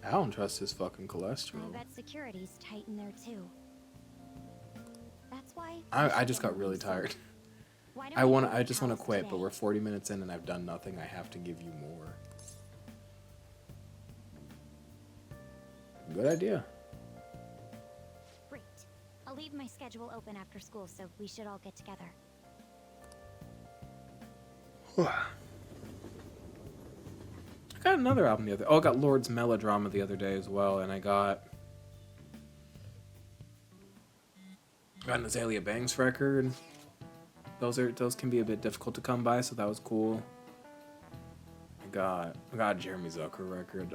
I don't trust his fucking I cholesterol. bet security's tight in there too. That's why I just got really tired. Why don't we go to I just want to palace quit, but today? we're 40 minutes in and I've done nothing. I have to give you more. Good idea. Great. I'll leave my schedule open after school, so we should all get together. I got another album the other. Oh, I got Lord's Melodrama the other day as well, and I got an Azalea Banks record. Those can be a bit difficult to come by, so that was cool. I got a Jeremy Zucker record.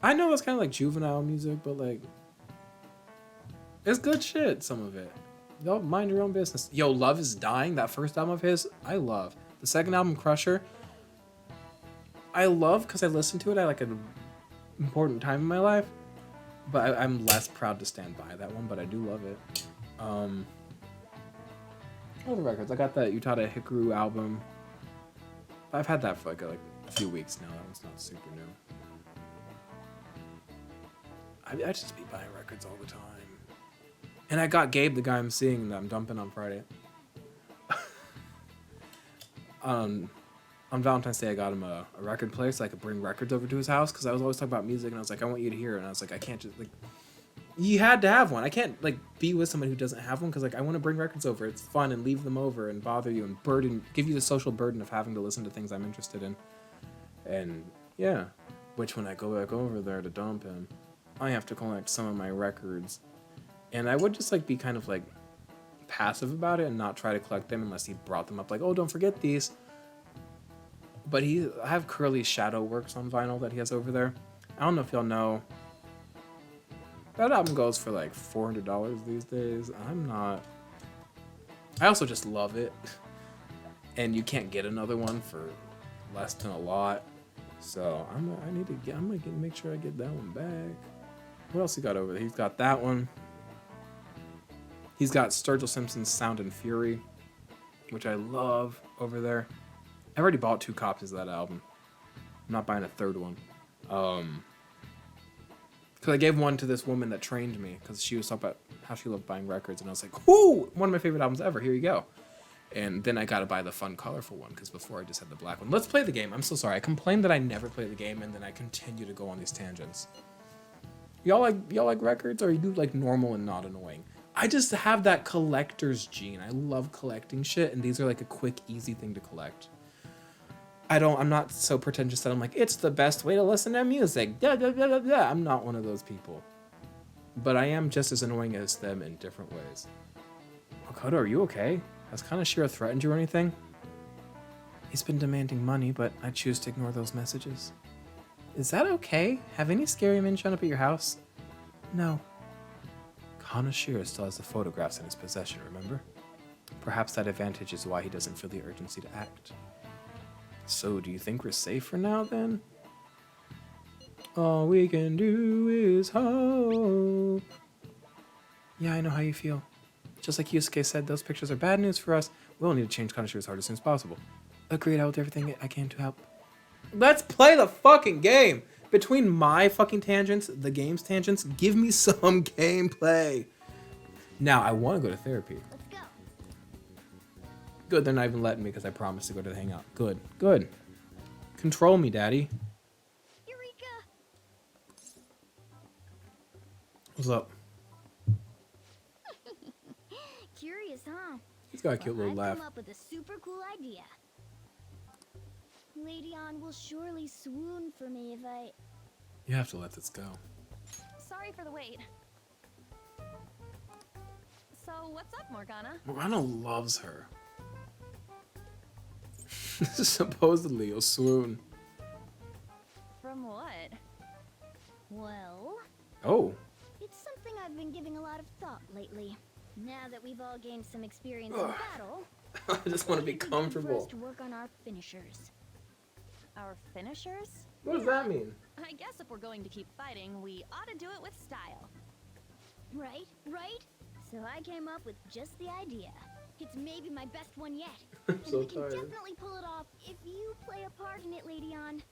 I know it's kind of like juvenile music, but like it's good shit. Some of it. Y'all mind your own business. Yo, Love Is Dying, that first album of his, I love. The second album, Crusher, I love because I listened to it at like an important time in my life. But I'm less proud to stand by that one, but I do love it. Other records. I got that Utada Hikaru album. I've had that for like a few weeks now. That one's not super new. I just be buying records all the time. And I got Gabe, the guy I'm seeing that I'm dumping on Friday. On Valentine's Day, I got him a record player so I could bring records over to his house because I was always talking about music and I was like, I want you to hear it. And I was like, I can't just like, you had to have one. I can't like be with someone who doesn't have one because like I want to bring records over. It's fun and leave them over and bother you and give you the social burden of having to listen to things I'm interested in. And yeah, which when I go back over there to dump him, I have to collect some of my records. And I would just like be kind of like passive about it and not try to collect them unless he brought them up like, oh, don't forget these. But I have Curly's Shadow Works on vinyl that he has over there. I don't know if y'all know. That album goes for like $400 these days. I also just love it. And you can't get another one for less than a lot. So I'm gonna make sure I get that one back. What else he got over there? He's got that one. He's got Sturgill Simpson's Sound and Fury, which I love over there. I already bought 2 copies of that album. I'm not buying a third one. Because I gave one to this woman that trained me because she was talking about how she loved buying records. And I was like, whoo, one of my favorite albums ever. Here you go. And then I got to buy the fun, colorful one because before I just had the black one. Let's play the game. I'm so sorry. I complained that I never play the game and then I continue to go on these tangents. Y'all like records or you do like normal and not annoying? I just have that collector's gene. I love collecting shit and these are like a quick, easy thing to collect. I'm not so pretentious that I'm like, it's the best way to listen to music. Blah, blah, blah, blah, blah. I'm not one of those people. But I am just as annoying as them in different ways. Makoto, are you okay? Has Kaneshiro threatened you or anything? He's been demanding money, but I choose to ignore those messages. Is that okay? Have any scary men shown up at your house? No. Kaneshiro still has the photographs in his possession, remember? Perhaps that advantage is why he doesn't feel the urgency to act. So, do you think we're safe for now, then? All we can do is hope. Yeah, I know how you feel. Just like Yusuke said, those pictures are bad news for us. We'll need to change Kaneshiro's heart as soon as possible. Agreed, I will do everything I can to help. Let's play the fucking game! Between my fucking tangents, the game's tangents, give me some gameplay. Now, I want to go to therapy. Let's go. Good, they're not even letting me because I promised to go to the hangout. Good, good. Control me, daddy. Eureka! What's up? Curious, huh? He's got a cute little I've laugh. come up with a super cool idea. Lady Ann will surely swoon for me if I... You have to let this go. Sorry for the wait. So, what's up, Morgana? Morgana loves her. Supposedly, you'll swoon. From what? Well, Oh. it's something I've been giving a lot of thought lately. Now that we've all gained some experience in battle, I just want to be it'd good for us comfortable. to work on our finishers. Our finishers? What does that mean? I guess if we're going to keep fighting, we ought to do it with style. Right? Right? So I came up with just the idea. It's maybe my best one yet. I'm so and we can tired. definitely pull it off if you play a part in it, Lady Ann.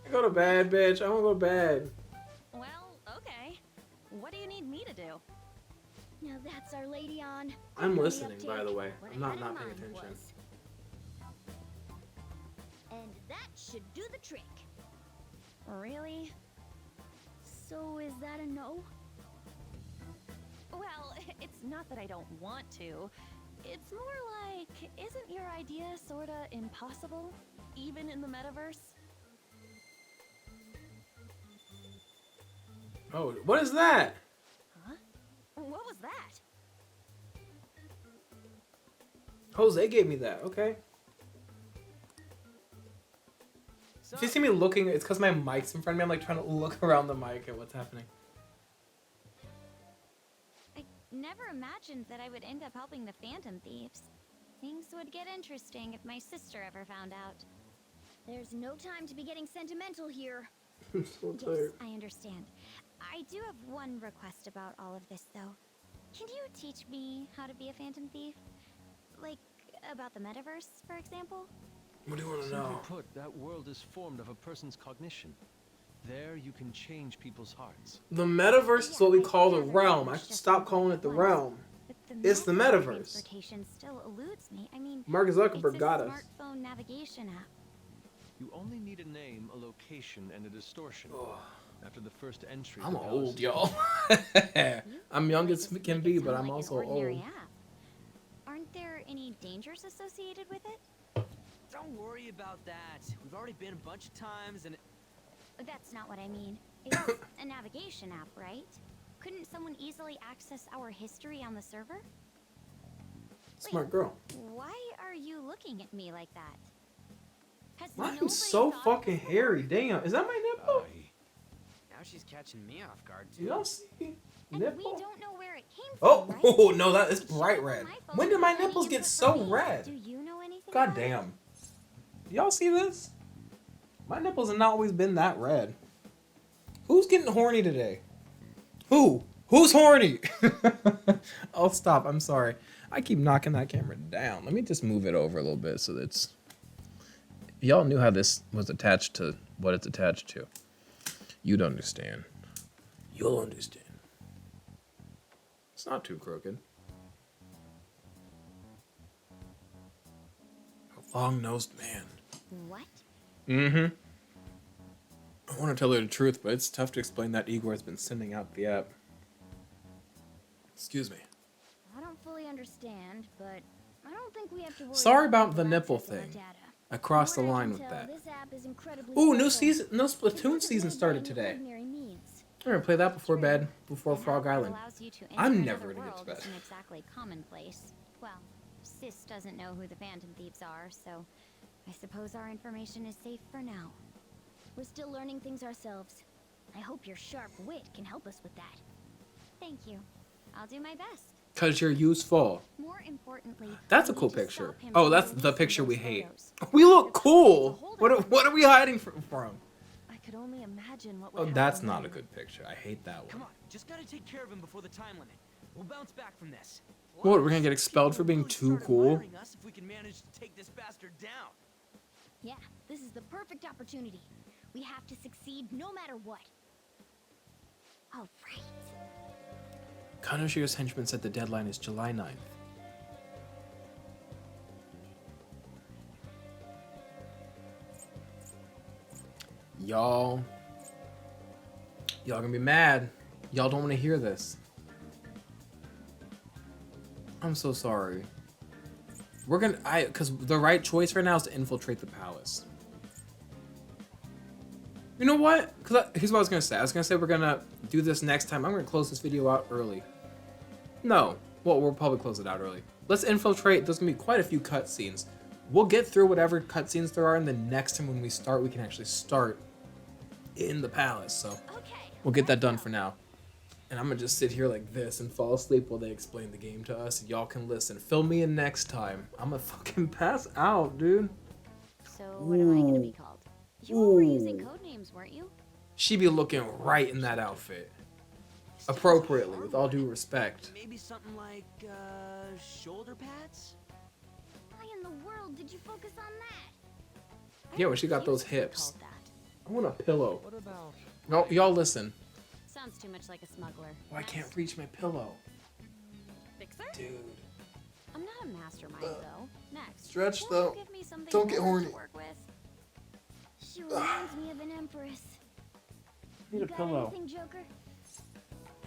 I go to bed, bitch. I want to go to bed. Well, okay. What do you need me to do? Now that's our Lady Ann. I'm Really listening, by uptight. the way. What I'm I had not in paying mind attention. was- And that should do the trick. Really? So is that a no? not that I don't want to. It's more like, isn't your idea sorta impossible, even in the metaverse? Oh, what is that? Huh? What was that? Jose gave me that. Okay. If you see me looking, it's because my mic's in front of me. I'm like trying to look around the mic at what's happening. I never imagined that I would end up helping the Phantom Thieves. Things would get interesting if my sister ever found out. There's no time to be getting sentimental here. I'm so Yes, tired. I understand. I do have one request about all of this, though. Can you teach me how to be a Phantom Thief? Like, about the metaverse, for example? What do you want to Simply know? put, that world is formed of a person's cognition. There you can change people's hearts. The metaverse is what we Yeah, call I the gathered realm. that I was should just stop something calling at it the once. realm. But It's the map metaverse. Transportation still eludes me. I mean, Mark it's Zuckerberg a got us. smartphone navigation app. You only need a name, a location, and a distortion. After the first entry, I'm the palace old, is y'all. I'm young as can be, but I'm also old. App. Aren't there any dangers associated with it? Don't worry about that. We've already been a bunch of times and That's not what I mean. It's a navigation app, right? Couldn't someone easily access our history on the server? Smart girl. Why are you looking at me like that? Has I'm nobody so thought of fucking this before? hairy. Damn. Is that my nipple? now she's catching me off guard Do too. y'all see? And we Nipple? don't know where it came Oh, from, right? oh, no, that is It bright shows on red. my phone When did my without any nipples get input so from me. red? Do you know anything God about it? damn. Y'all see this? My nipples have not always been that red. Who's getting horny today? Who? Who's horny? I'll stop. I'm sorry. I keep knocking that camera down. Let me just move it over a little bit so that's... If y'all knew how this was attached to what it's attached to, you'd understand. You'll understand. It's not too crooked. A long-nosed man. What? Mm-hmm. I want to tell her the truth, but it's tough to explain that Igor's been sending out the app. Excuse me. I don't fully understand, but I don't think we have to worry Sorry about the people nipple accessing our thing. data. I crossed the From what I line can with tell, that. This app is incredibly Ooh, new simple. season, no It Splatoon wasn't season made by started any today. ordinary means. I'm gonna play that before True. bed, before An Frog app that Island. allows you to I'm enter never another gonna get to world bed. isn't exactly commonplace. Well, Sis doesn't know who the Phantom Thieves are, so I suppose our information is safe for now. We're still learning things ourselves. I hope your sharp wit can help us with that. Thank you. I'll do my best. Cause you're useful. More importantly, That's a we cool need to picture. stop him Oh, from that's the releasing picture we those hate. photos. We look The cool. company's a What holdout. what are we hiding from? I could only imagine what would Oh, happen that's not a then. good picture. I hate that Come one. on, just gotta take care of him before the time limit. We'll bounce back from this. What, we're gonna get expelled for People being really too start cool? admiring us if we can manage to take this bastard down. Yeah, this is the perfect opportunity. We have to succeed no matter what. All right. Kanashira's henchman said the deadline is July 9th. Y'all gonna be mad. Y'all don't want to hear this. I'm so sorry. Because the right choice right now is to infiltrate the palace. You know what? Here's what I was gonna say. I was gonna say we're gonna do this next time. I'm gonna close this video out early. No. Well, we'll probably close it out early. Let's infiltrate. There's gonna be quite a few cutscenes. We'll get through whatever cutscenes there are, and then next time when we start, we can actually start in the palace. So Okay. we'll get that done for now. And I'm gonna just sit here like this and fall asleep while they explain the game to us, and y'all can listen. Fill me in next time. I'm gonna fucking pass out, dude. So what am I gonna be Ooh. called? You were Ooh. using code names, weren't you? She be looking right in that outfit. Appropriately, with all due respect. Maybe something like shoulder pads? Why in the world did you focus on that? Yeah, well, she got those Used to be hips. called that. I want a pillow. What about... No, y'all listen. Sounds too much like a smuggler. Oh, I can't reach my pillow. Fixer? Dude. I'm not a mastermind though. Next. Stretch, Won't though. you give me something Don't get warm horny. to work with? She reminds me of an empress. I need You a got pillow. anything, Joker?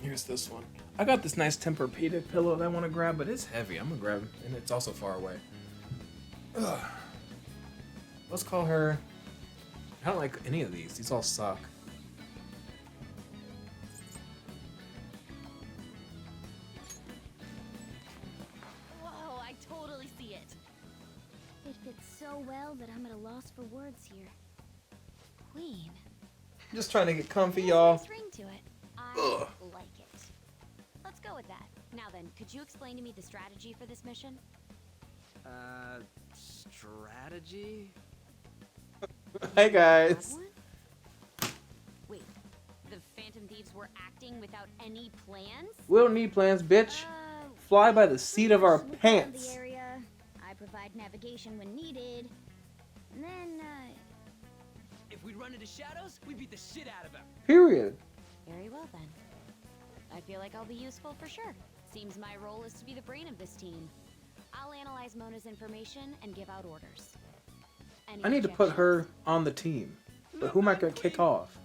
Here's this one. I got this nice Tempur-Pedic pillow that I want to grab, but it's heavy. I'm gonna grab it, and it's also far away. Ugh. Let's call her... I don't like any of these. These all suck. Whoa, I totally see it. It fits so well that I'm at a loss for words here. Queen. Just trying to get comfy, Has a y'all. nice ring to it. I Ugh. like it. Let's go with that. Now then, could you explain to me the strategy for this mission? Strategy? Hey Have guys. one? Wait, the Phantom Thieves were acting without any plans? We don't need plans, bitch. Fly by the seat of our snoop around pants. The area. I provide navigation when needed. And then, If we'd run into shadows, we'd beat the shit out of them. Period. Very well then. I feel like I'll be useful for sure. seems my role is to be the brain of this team. I'll analyze Mona's information and give out orders. Any I need to put objections? her on the team. But who am I gonna kick off?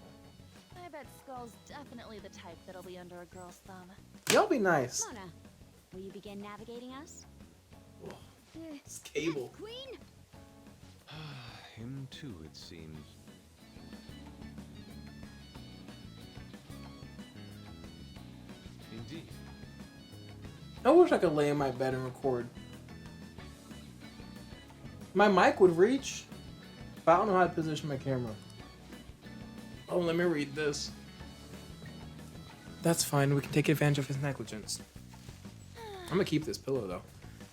I bet Skull's definitely the type that'll be under a girl's thumb. Y'all be nice. Mona, will you begin navigating us? It's cable. Queen? Him too, it seems. Indeed. I wish I could lay in my bed and record. My mic would reach, but I don't know how to position my camera. Oh, let me read this. That's fine. We can take advantage of his negligence. I'm gonna keep this pillow though.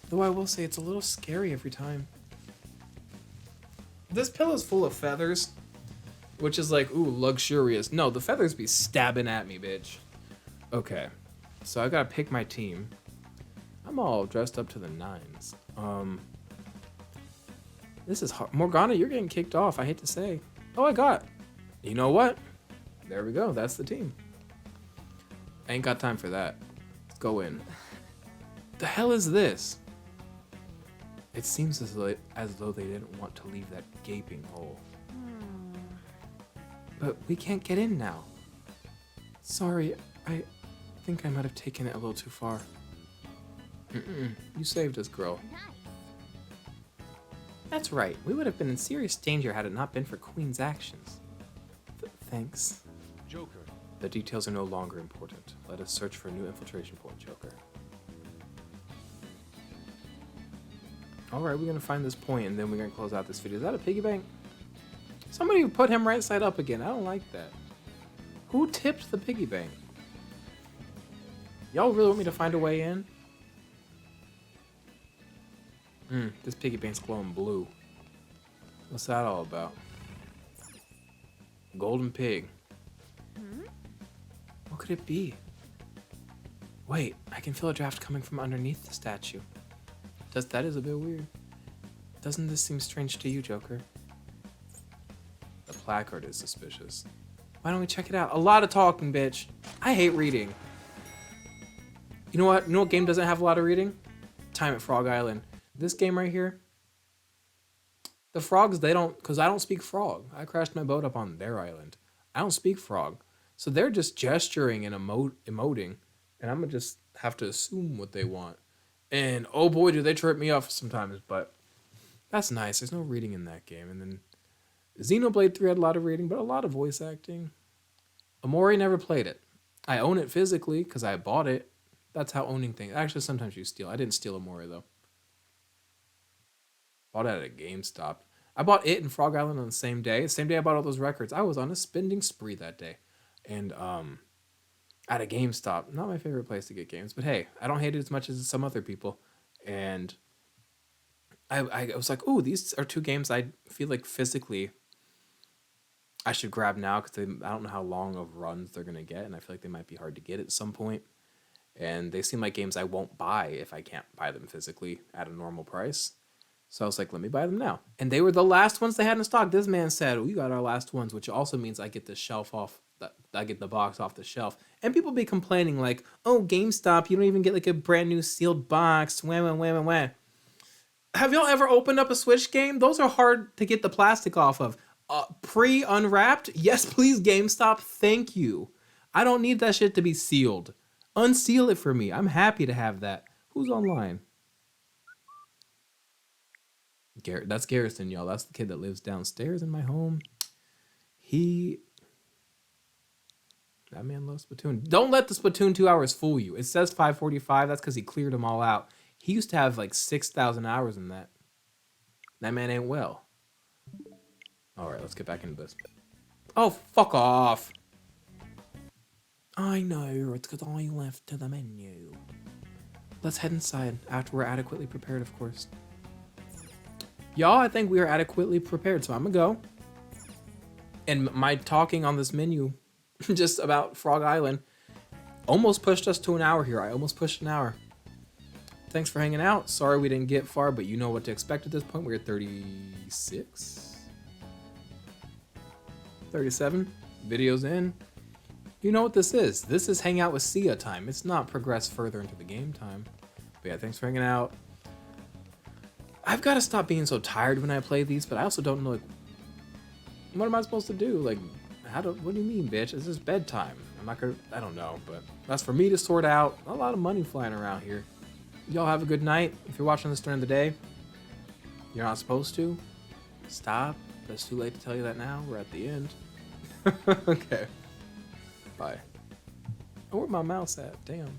Though I will say it's a little scary every time. This pillow's full of feathers, which is like, ooh, luxurious. No, the feathers be stabbing at me, bitch. Okay, so I gotta pick my team. I'm all dressed up to the nines. This is hard. Morgana, you're getting kicked off. I hate to say. Oh, I got. You know what? There we go. That's the team. I ain't got time for that. Let's go in. The hell is this? It seems as though they didn't want to leave that gaping hole. But we can't get in now. Sorry, I think I might have taken it a little too far. You saved us, girl. Nice. That's right. We would have been in serious danger had it not been for Queen's actions. Thanks. Joker. The details are no longer important. Let us search for a new infiltration point, Joker. Alright, we're gonna find this point and then we're gonna close out this video. Is that a piggy bank? Somebody put him right side up again. I don't like that. Who tipped the piggy bank? Y'all really want me to find a way in? This piggy bank's glowing blue. What's that all about? Golden pig. What could it be? Wait, I can feel a draft coming from underneath the statue. That is a bit weird. Doesn't this seem strange to you, Joker? The placard is suspicious. Why don't we check it out? A lot of talking, bitch. I hate reading. You know what? You know what game doesn't have a lot of reading? Time at Frog Island. This game right here. The frogs, they don't, because I don't speak frog. I crashed my boat up on their island. I don't speak frog. So they're just gesturing and emoting. And I'm going to just have to assume what they want. And oh boy, do they trip me off sometimes. But that's nice. There's no reading in that game. And then Xenoblade 3 had a lot of reading, but a lot of voice acting. Amori never played it. I own it physically because I bought it. That's how owning things. Actually, sometimes you steal. I didn't steal Amori though. Bought it at a GameStop. I bought it and Frog Island on the same day. Same day I bought all those records. I was on a spending spree that day. And at a GameStop. Not my favorite place to get games. But hey, I don't hate it as much as some other people. And I was like, ooh, these are two games I feel like physically I should grab now because I don't know how long of runs they're going to get. And I feel like they might be hard to get at some point. And they seem like games I won't buy if I can't buy them physically at a normal price. So I was like, let me buy them now. And they were the last ones they had in stock. This man said, we got our last ones, which also means I get the shelf off. I get the box off the shelf. And people be complaining like, oh, GameStop, you don't even get like a brand new sealed box. Wah. Have y'all ever opened up a Switch game? Those are hard to get the plastic off of. Pre-unwrapped? Yes, please, GameStop. Thank you. I don't need that shit to be sealed. Unseal it for me. I'm happy to have that. Who's online? Garrett. That's Garrison, y'all. That's the kid that lives downstairs in my home. That man loves Splatoon. Don't let the Splatoon 2 hours fool you. It says 545. That's because he cleared them all out. He used to have like 6,000 hours in that. That man ain't well. All right, let's get back into this. Oh, fuck off. I know, it's because I left to the menu. Let's head inside after we're adequately prepared, of course. Y'all, I think we are adequately prepared, so I'm gonna go. And my talking on this menu, just about Frog Island, almost pushed us to an hour here. I almost pushed an hour. Thanks for hanging out. Sorry we didn't get far, but you know what to expect at this point. We're at 36? 37 videos in. You know what this is. This is hang out with Siaha time. It's not progress further into the game time. But yeah, thanks for hanging out. I've got to stop being so tired when I play these, but I also don't know, like, what am I supposed to do? Like, what do you mean, bitch? It's just bedtime. I don't know, but that's for me to sort out. A lot of money flying around here. Y'all have a good night. If you're watching this during the day, you're not supposed to. Stop. It's too late to tell you that now. We're at the end. Okay. Bye. Oh, where'd my mouse at? Damn.